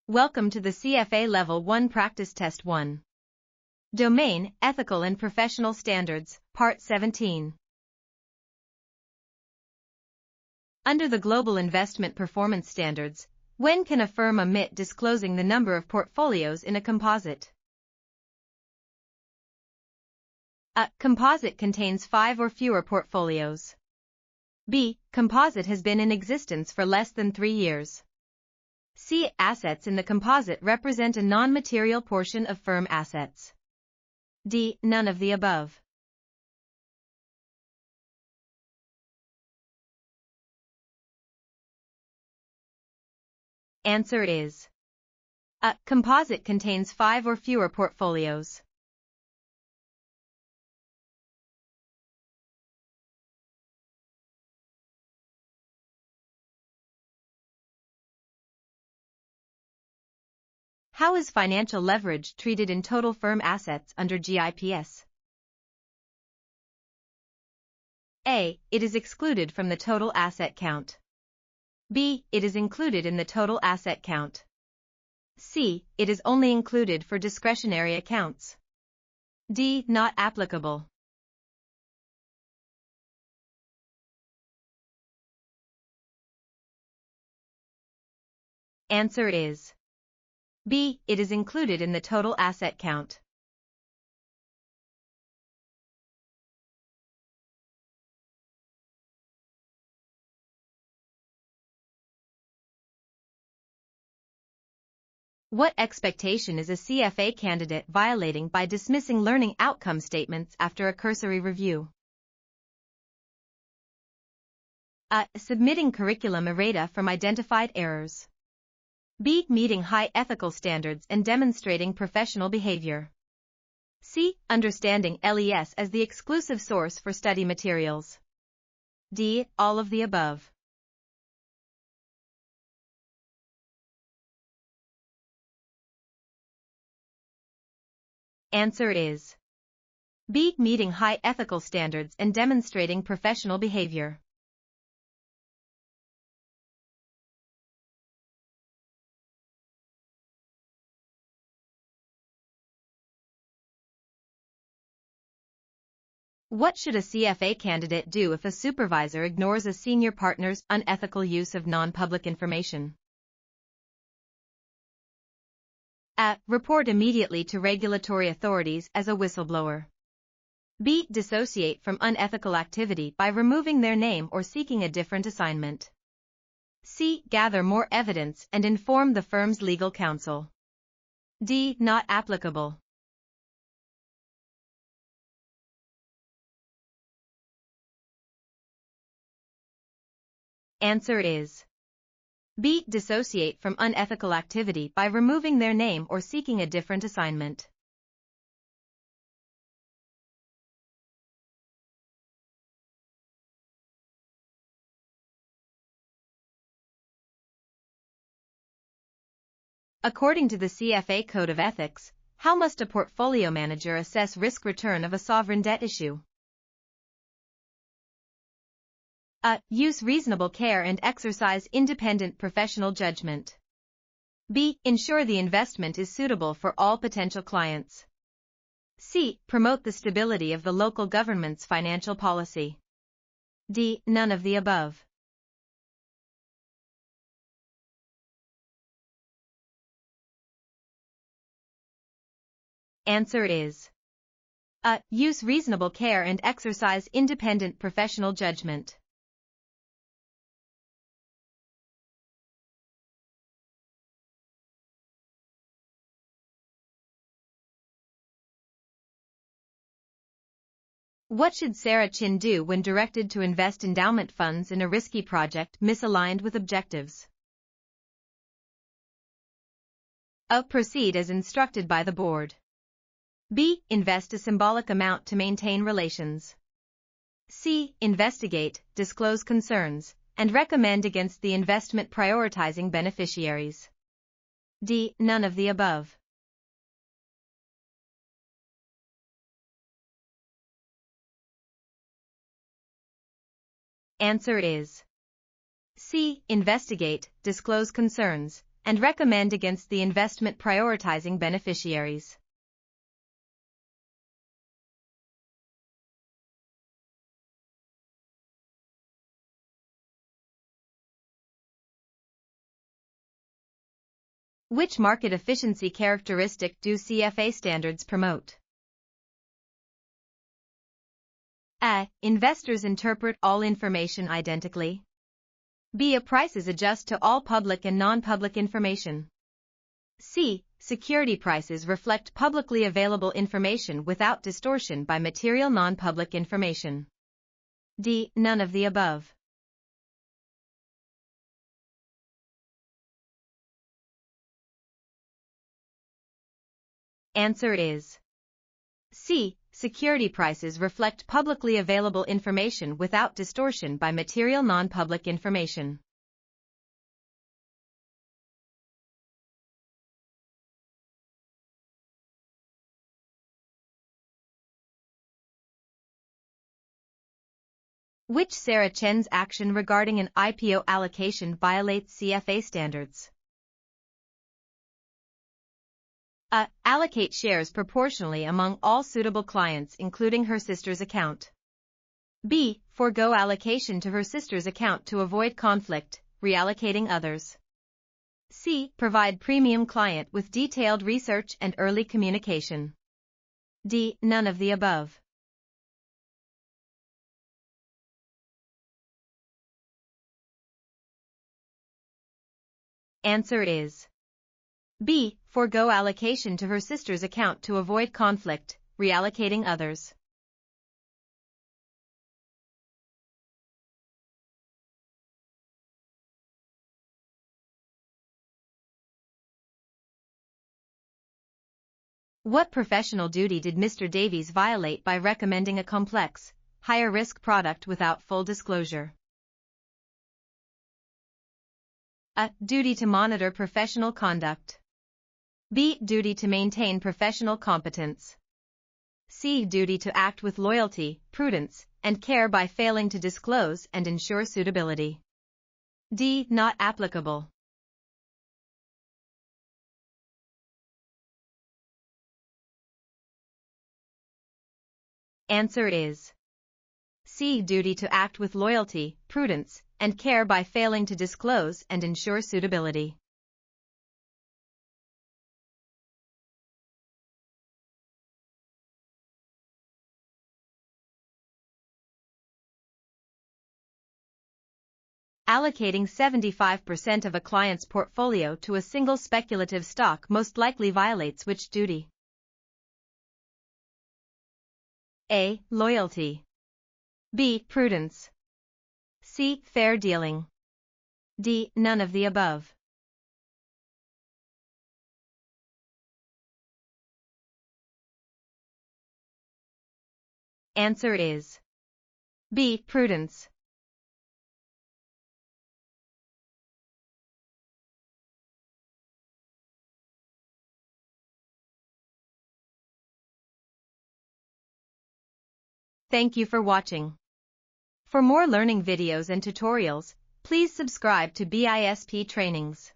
Welcome to the CFA Level 1 Practice Test 1. Domain, Ethical and Professional Standards, Part 17. Under the Global Investment Performance Standards, when can a firm omit disclosing the number of portfolios in a composite? A. Composite contains 5 or fewer portfolios. B. Composite has been in existence for less than 3 years. C. Assets in the composite represent a non-material portion of firm assets. D. None of the above. Answer is A. Composite contains 5 or fewer portfolios. How is financial leverage treated in total firm assets under GIPS? A. It is excluded from the total asset count. B. It is included in the total asset count. C. It is only included for discretionary accounts. D. Not applicable. Answer is B. It is included in the total asset count. What expectation is a CFA candidate violating by dismissing learning outcome statements after a cursory review? A. Submitting curriculum errata from identified errors. B. Meeting high ethical standards and demonstrating professional behavior. C. Understanding LES as the exclusive source for study materials. D. All of the above. Answer is B. Meeting high ethical standards and demonstrating professional behavior. What should a CFA candidate do if a supervisor ignores a senior partner's unethical use of non-public information? A. Report immediately to regulatory authorities as a whistleblower. B. Dissociate from unethical activity by removing their name or seeking a different assignment. C. Gather more evidence and inform the firm's legal counsel. D. Not applicable. Answer is B. Dissociate from unethical activity by removing their name or seeking a different assignment. According to the CFA Code of Ethics, how must a portfolio manager assess risk-return of a sovereign debt issue? A. Use reasonable care and exercise independent professional judgment. B. Ensure the investment is suitable for all potential clients. C. Promote the stability of the local government's financial policy. D. None of the above. Answer is A. Use reasonable care and exercise independent professional judgment. What should Sarah Chin do when directed to invest endowment funds in a risky project misaligned with objectives? A. Proceed as instructed by the board. B. Invest a symbolic amount to maintain relations. C. Investigate, disclose concerns, and recommend against the investment prioritizing beneficiaries. D. None of the above. Answer is C. Investigate, disclose concerns, and recommend against the investment prioritizing beneficiaries. Which market efficiency characteristic do CFA standards promote? A. Investors interpret all information identically. B. Prices adjust to all public and non-public information. C. Security prices reflect publicly available information without distortion by material non-public information. D. None of the above. Answer is C. Security prices reflect publicly available information without distortion by material non-public information. Which Sarah Chen's action regarding an IPO allocation violates CFA standards? A. Allocate shares proportionally among all suitable clients including her sister's account. B. Forgo allocation to her sister's account to avoid conflict, reallocating others. C. Provide premium client with detailed research and early communication. D. None of the above. Answer is B. Forgo allocation to her sister's account to avoid conflict, reallocating others. What professional duty did Mr. Davies violate by recommending a complex, higher-risk product without full disclosure? A. Duty to monitor professional conduct. B. Duty to maintain professional competence. C. Duty to act with loyalty, prudence, and care by failing to disclose and ensure suitability. D. Not applicable. Answer is C. Duty to act with loyalty, prudence, and care by failing to disclose and ensure suitability. Allocating 75% of a client's portfolio to a single speculative stock most likely violates which duty? A. Loyalty. B. Prudence. C. Fair dealing. D. None of the above. Answer is B. Prudence. Thank you for watching. For more learning videos and tutorials, please subscribe to BISP Trainings.